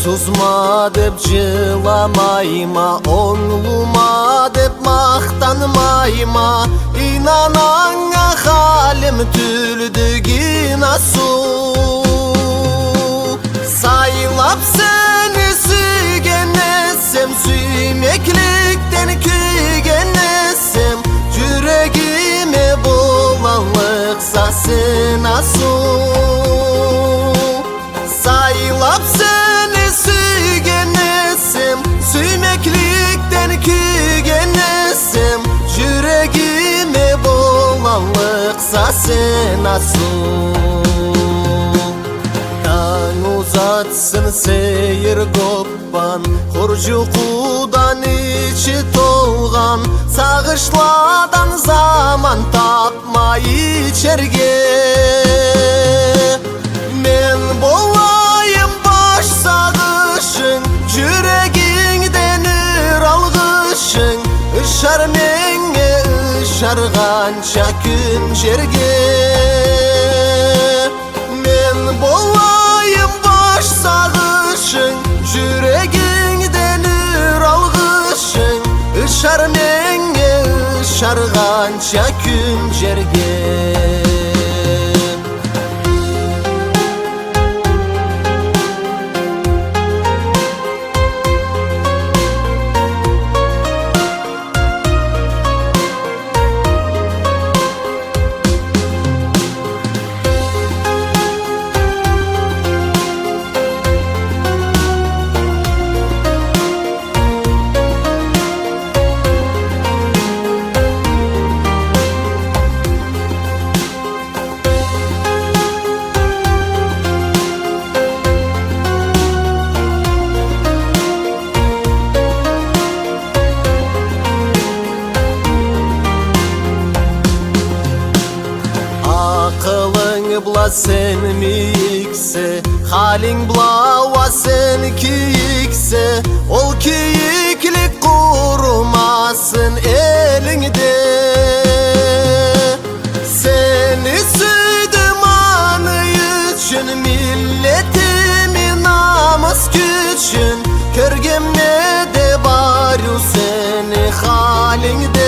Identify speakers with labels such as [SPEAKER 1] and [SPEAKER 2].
[SPEAKER 1] Suzma deb jılamayma, oğluma deb maqtanmayma. İnanana halim tüldügina su. Saylap seni sügenesem, süymeklikten kügenesem. Yüreğime bulanlıksa sena su. Saylap seni sügenesem, süymeklikten kügenesem. Yüreğime bulanlıksa sena su. Kan uzatsın seyir koppan, hurcukudan içi tolgan. Sağışladan zaman tapma içerge. Men bolayım baş sağışın, yüreğinden ür algışın. Işar menge ışargança gün jerge. Men bolayım baş sağışın, yüreğinden ür algışın. Işar menge ışargança gün jerge. Akılın bula sen mikse, halin bula sen kiyikse. Ol kiyiklik kurumasın elinde. Seni süydüm anı için, milletimin namus güçün. Körgemme de baryu seni halinde.